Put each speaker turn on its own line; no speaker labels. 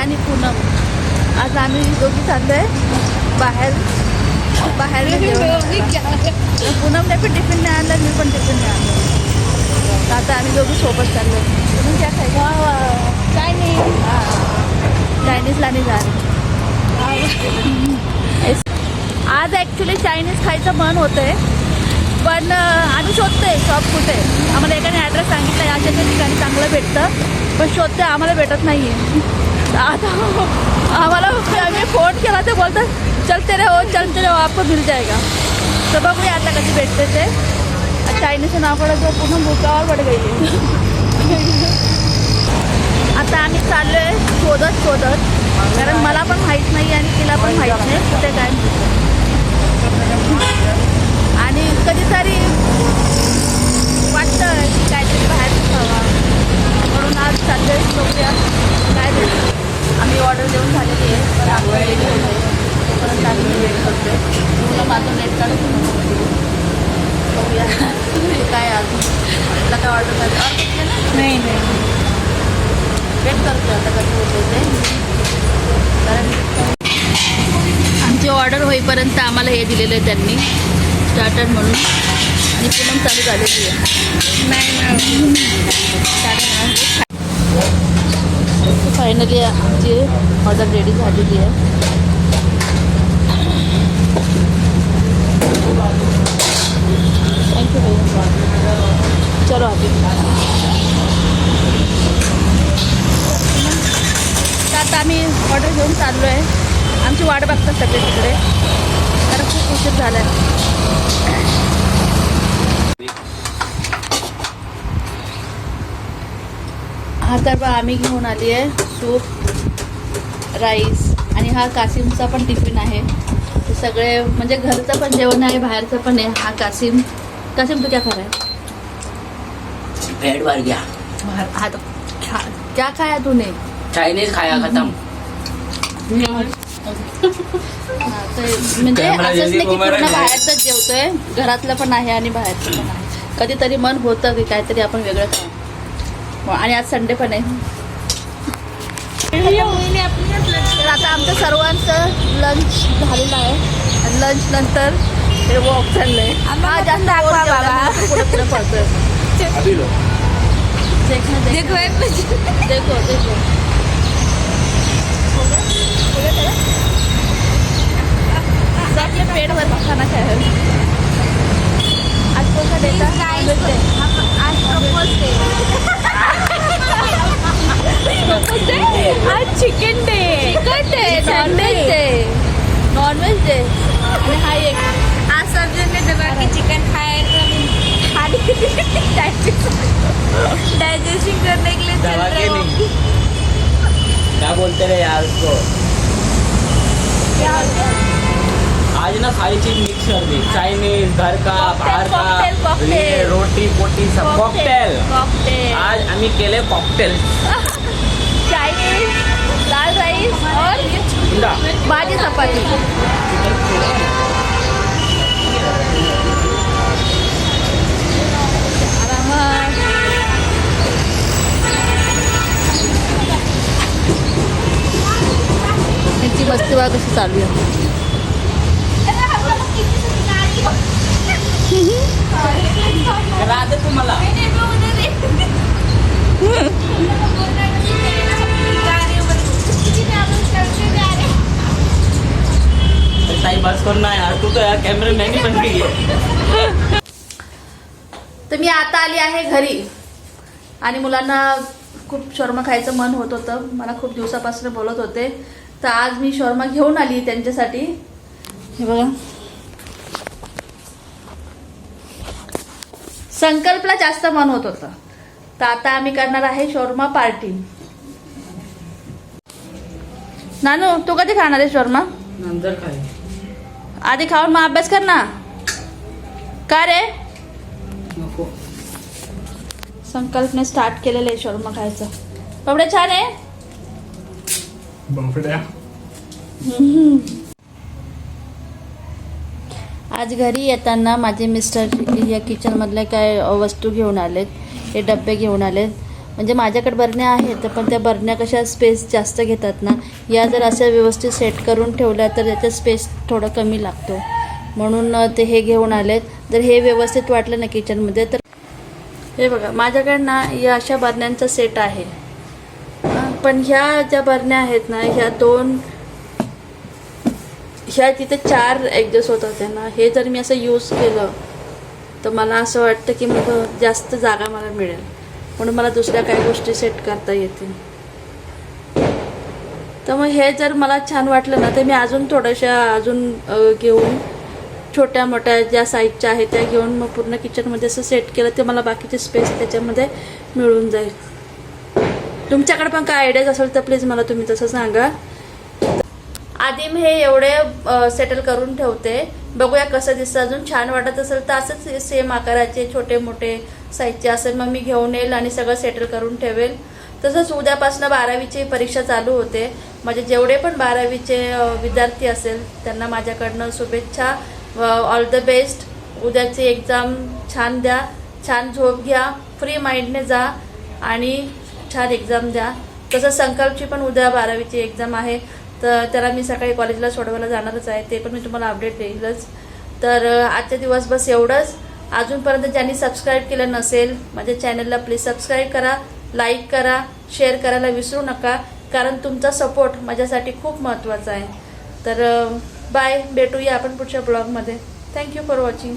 आणि पूनम. आज आम्ही दोघी चाललोय बाहेर पूनमने पण टिफिन नाही आणलं, मी पण टिफिन नाही आणलं. आता आम्ही दोघी सोबत चाललोय. तुम्ही काय खायचं? चायनीजला नाही जा. आज ॲक्च्युली चायनीज खायचं मन होतंय, पण आम्ही शोधतोय शॉप कुठे. आम्हाला एकाने ॲड्रेस सांगितलं अशा ठिकाणी चांगलं भेटतं, पण शोधते आम्हाला भेटत नाही आहे. आता आम्हाला आम्ही फोन केला ते बोलतात चलते रे हो आपको मिल जाएगा. तर बघूया आता कधी भेटते ते. चायनीजचं नाव पडत पूर्ण भुकावर पड गई. आता आम्ही चाललोय शोधत, कारण मला पण माहीत नाही आणि तिला पण माहीत नाही कुठे काय. आणि कधीतरी वाटतं की काहीतरी बाहेर खावा, म्हणून आज चाललोय बघूया काय भेटतं. आम्ही ऑर्डर देऊन झालेली आहे, पण आम्ही रेडी होतो तोपर्यंत आम्ही वेट करतोय. तुला माझं नेट काढून बघूया काय अजून आपला काय ऑर्डर करायचं ना. नाही वेट करतो आता कसं होतं ते. कारण आमची ऑर्डर होईपर्यंत आम्हाला हे दिलेलं आहे त्यांनी स्टार्टर म्हणून, आणि पूनम चालू झालेली आहे. फायनली आमची ऑर्डर रेडी झालेली आहे. थँक्यू भैया. चलो अभी आता आम्ही ऑर्डर घेऊन चाललो आहे. आमची वाट बघतात सगळे तिकडे, कारण खूप उशीर झाला आहे. हा तर बा आम्ही घेऊन आली आहे सूप, राईस, आणि हा कासिमचा पण टिफिन आहे. ते सगळे म्हणजे घरचं पण जेवण आहे, बाहेरचं पण आहे. हा कासिम तू क्या खा रहा है?
पेट भर गया.
हाँ तो क्या खाया तूने?
चाइनीज खाया खत्म.
म्हणजे असंच नाही की पूर्ण बाहेरच जेवतोय, घरातलं पण आहे आणि बाहेरचं पण आहे. कधीतरी मन होतं की काहीतरी आपण वेगळं खाऊ. आणि आज संडे पण आहे. तर आता आमचं सर्वांचं लंच झालेलं आहे, आणि लंच नंतर हे वॉक चाललंय. हा जास्त बाबा पुढे पडतोय. देखो अपने पेट भर खाना खाया. आज कौन सा डे था? आज प्रपोज डे. आज चिकन डे, नॉनवेज डे. आणि हा एक
आज सब जन ने दबा के चिकन खाया, डाइजेशन करने के लिए चल रहे हो.
क्या बोलते रहे यार उसको?
क्या
आज ना सारी चीज मिक्स कर दी. चाइनीज, घर का, बाहर का,
कॉकटेल.
ये रोटी पोटी सब कॉकटेल. आज आम्ही केले कॉकटेल.
चाइनीज, दाल राईस और भाजी चपाती. त्यांची मस्ती बघा कशी चालू आहे.
राहते तुम्हाला बस करना यार, तू तो यार कॅमेरा मॅन बन गई है.
तर मी आता आली आहे घरी, आणि मुलांना खूप शॉर्मा खायचं मन होत होतं. मला खूप दिवसापासून बोलत होते, तर आज मी शॉर्मा घेऊन आली त्यांच्यासाठी. हे बघा, संकल्पला जास्त मन होत होतं, तर आता आम्ही करणार आहे शॉर्मा पार्टी. नानू, तू कधी खाणार आहे शॉर्मा?
नंतर काय
आधी खाऊन मग अभ्यास कर ना. का रे?
नको.
संकल्पने स्टार्ट केलेलं आहे शॉर्मा खायचं. बाबडे छान आहे. आज घरी येताना माझे मिस्टर या किचनमधल्या काय वस्तू घेऊन आलेत. हे डब्बे घेऊन आलेत. म्हणजे माझ्याकडे बरण्या आहेत पण त्या बरण्या कशा स्पेस जास्त घेतात ना, या जर अशा व्यवस्थित सेट करून ठेवल्या तर त्याचा स्पेस थोडा कमी लागतो, म्हणून ते हे घेऊन आलेत. जर हे व्यवस्थित वाटलं ना किचनमध्ये तर हे बघा माझ्याकडे ना या अशा बरण्यांचा सेट आहे. पण ह्या ज्या बरण्या आहेत ना ह्या तिथे 4 ॲडजस्ट होत होत्या ना, हे जर मी असं यूज केलं तर मला असं वाटतं की मग जास्त जागा मला मिळेल, म्हणून मला दुसऱ्या काही गोष्टी सेट करता येतील. तर मग हे जर मला छान वाटलं ना तर मी अजून थोड्याशा घेऊन छोट्या मोठ्या ज्या साईजच्या आहेत त्या घेऊन मग पूर्ण किचनमध्ये असं सेट केलं तर मला बाकीचे स्पेस त्याच्यामध्ये मिळून जाईल. तुमच्याकडे पण काय आयडियाज असेल तर प्लीज मला तुम्ही तसं सांगा. आधी मी हे एवढे सेटल करून ठेवते, बघूया कसं दिसतं. अजून छान वाटत असेल तर असंच सेम आकाराचे छोटे मोठे साईजचे असेल मग मी घेऊन येईल आणि सगळं सेटल करून ठेवेल. तसंच उद्यापासून 12वीची परीक्षा चालू होते. म्हणजे जेवढे पण 12वीचे विद्यार्थी असेल त्यांना माझ्याकडनं शुभेच्छा. All the best. उद्याची एक्झाम छान द्या, छान झोप घ्या, फ्री माइंडने जा आणि छान एक्झाम द्या. तसं संकल्पची पण उद्या 12वीची एक्झाम आहे, तर त्याला मी सकाळी कॉलेजला सोडवायला जाणारच आहे, ते पण मी तुम्हाला अपडेट देईलच. तर आजच्या दिवस बस एवढंच. अजूनपर्यंत ज्यांनी सबस्क्राईब केलं नसेल माझ्या चॅनलला प्लीज सबस्क्राईब करा, लाईक करा, शेअर करायला विसरू नका, कारण तुमचा सपोर्ट माझ्यासाठी खूप महत्त्वाचा आहे. तर बाय, भेटूया आपण पुढच्या ब्लॉगमध्ये. Thank you for watching.